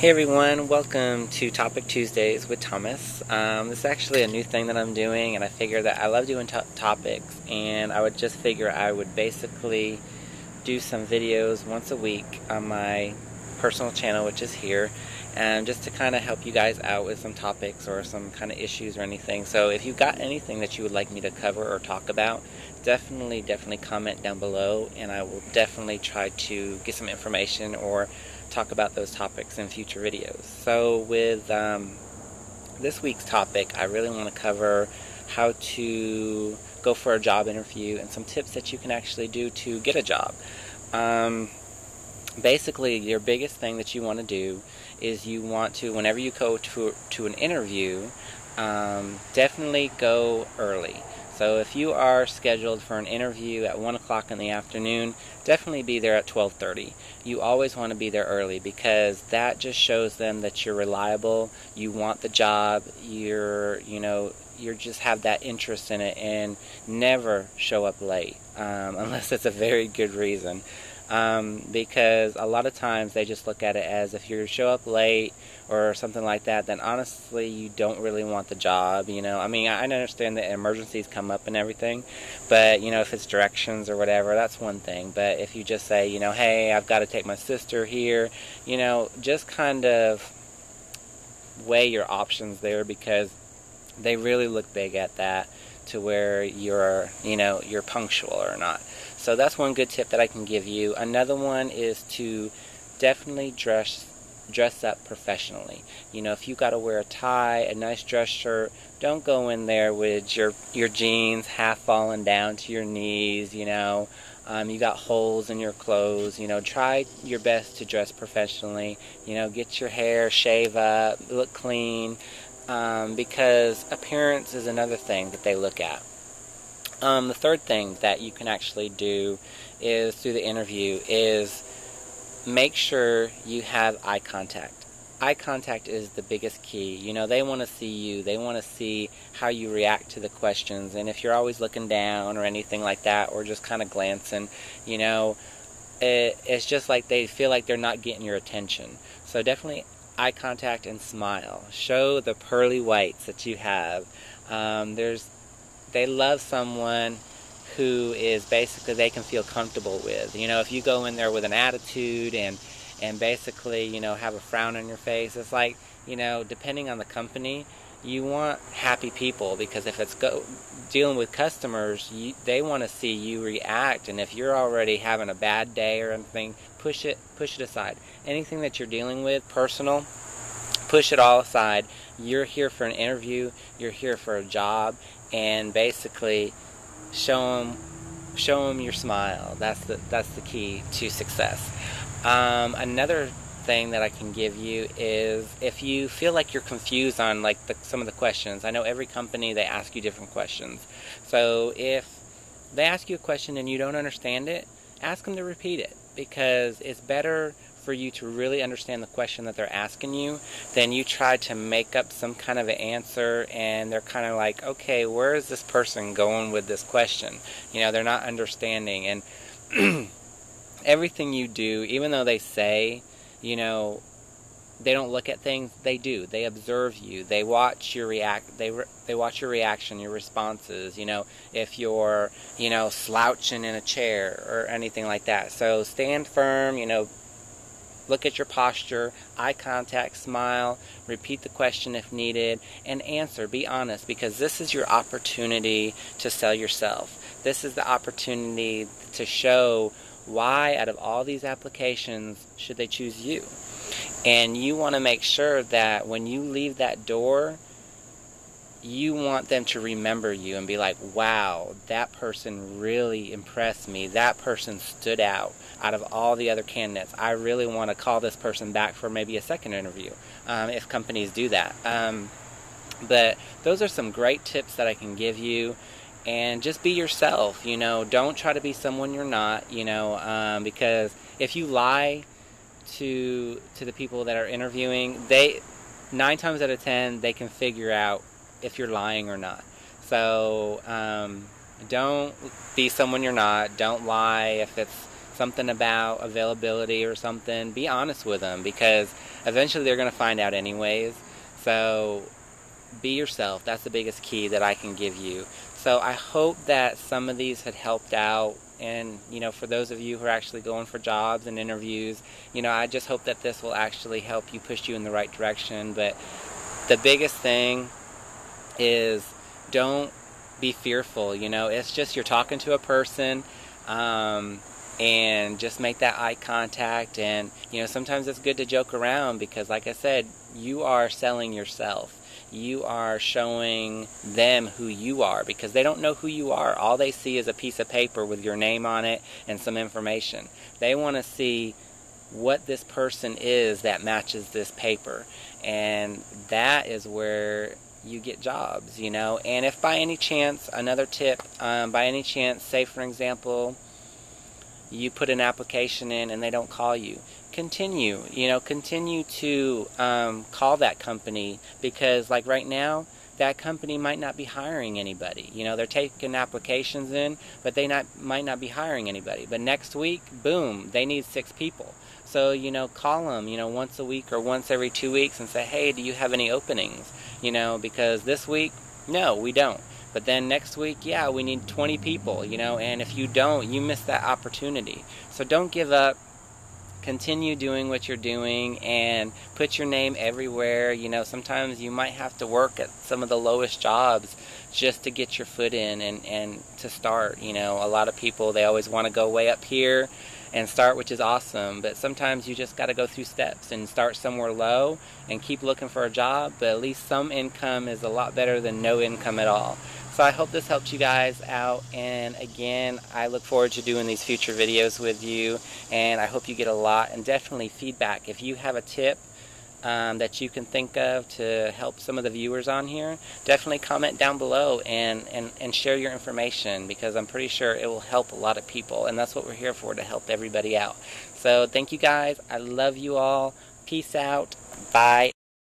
Hey everyone, welcome to Topic Tuesdays with Thomas. This is actually a new thing that I'm doing, and I figure that I love doing topics, and I would just figure I would basically do some videos once a week on my personal channel, which is here, and just to kind of help you guys out with some topics or some kind of issues or anything. So if you've got anything that you would like me to cover or talk about, definitely comment down below, and I will definitely try to get some information or talk about those topics in future videos. So with this week's topic, I really want to cover how to go for a job interview and some tips that you can actually do to get a job. Basically, your biggest thing that you want to do is you want to, whenever you go to an interview, definitely go early. So if you are scheduled for an interview at 1 o'clock in the afternoon, definitely be there at 12:30. You always want to be there early because that just shows them that you're reliable, you want the job, you just have that interest in it, and never show up late unless it's a very good reason. Because a lot of times they just look at it as if you show up late or something like that, then honestly you don't really want the job. I mean, I understand that emergencies come up and everything, but if it's directions or whatever, that's one thing. But if you just say, hey, I've got to take my sister here, just kind of weigh your options there, because they really look big at that, to where you're punctual or not. So that's one good tip that I can give you. Another one is to definitely dress up professionally. If you got to wear a tie, a nice dress shirt, don't go in there with your jeans half falling down to your knees. You got holes in your clothes. Try your best to dress professionally. Get your hair, shave up, look clean. Because appearance is another thing that they look at. The third thing that you can actually do is, through the interview, is make sure you have eye contact. Eye contact is the biggest key. They want to see you. They want to see how you react to the questions. And if you're always looking down or anything like that, or just kind of glancing, it's just like they feel like they're not getting your attention. So definitely eye contact and smile. Show the pearly whites that you have. They love someone who is basically they can feel comfortable with. If you go in there with an attitude and basically, have a frown on your face, it's like, depending on the company, you want happy people, because if it's dealing with customers, they want to see you react. And if you're already having a bad day or anything, push it aside. Anything that you're dealing with, personal, push it all aside. You're here for an interview, you're here for a job, and basically show them your smile. That's the key to success. Another thing that I can give you is, if you feel like you're confused on some of the questions. I know every company, they ask you different questions. So if they ask you a question and you don't understand it, ask them to repeat it, because it's better for you to really understand the question that they're asking you than you try to make up some kind of an answer and they're kind of like, okay, where is this person going with this question? They're not understanding. And everything you do, even though they say, they don't look at things, they do. They observe you. They watch your they watch your reaction, your responses, if you're, slouching in a chair or anything like that. So stand firm, look at your posture, eye contact, smile, repeat the question if needed, and answer. Be honest, because this is your opportunity to sell yourself. This is the opportunity to show why, out of all these applications, should they choose you. And you want to make sure that when you leave that door, you want them to remember you and be like, wow, that person really impressed me. That person stood out of all the other candidates. I really want to call this person back for maybe a second interview, if companies do that. But those are some great tips that I can give you. And just be yourself. Don't try to be someone you're not, because if you lie to the people that are interviewing, 9 times out of 10, they can figure out if you're lying or not. So don't be someone you're not. Don't lie if it's something about availability or something, be honest with them, because eventually they're going to find out anyways. So be yourself. That's the biggest key that I can give you. So I hope that some of these had helped out. And, for those of you who are actually going for jobs and interviews, I just hope that this will actually help you, push you in the right direction. But the biggest thing is, don't be fearful. It's just, you're talking to a person, and just make that eye contact. And sometimes it's good to joke around, because like I said, you are selling yourself. You are showing them who you are, because they don't know who you are. All they see is a piece of paper with your name on it and some information. They want to see what this person is that matches this paper, and that is where you get jobs. And if by any chance, another tip, by any chance, say for example, you put an application in and they don't call you, continue to call that company, because like right now, that company might not be hiring anybody. They're taking applications in, but they might not be hiring anybody. But next week, boom, they need 6 people. So, call them, once a week or once every 2 weeks and say, hey, do you have any openings? Because this week, no, we don't. But then next week, yeah, we need 20 people, and if you don't, you miss that opportunity. So don't give up. Continue doing what you're doing and put your name everywhere. Sometimes you might have to work at some of the lowest jobs just to get your foot in and to start. A lot of people, they always want to go way up here and start, which is awesome, but sometimes you just got to go through steps and start somewhere low and keep looking for a job, but at least some income is a lot better than no income at all. So I hope this helped you guys out, and again, I look forward to doing these future videos with you, and I hope you get a lot, and definitely feedback. If you have a tip that you can think of to help some of the viewers on here, definitely comment down below and share your information, because I'm pretty sure it will help a lot of people, and that's what we're here for, to help everybody out. So thank you guys. I love you all. Peace out. Bye.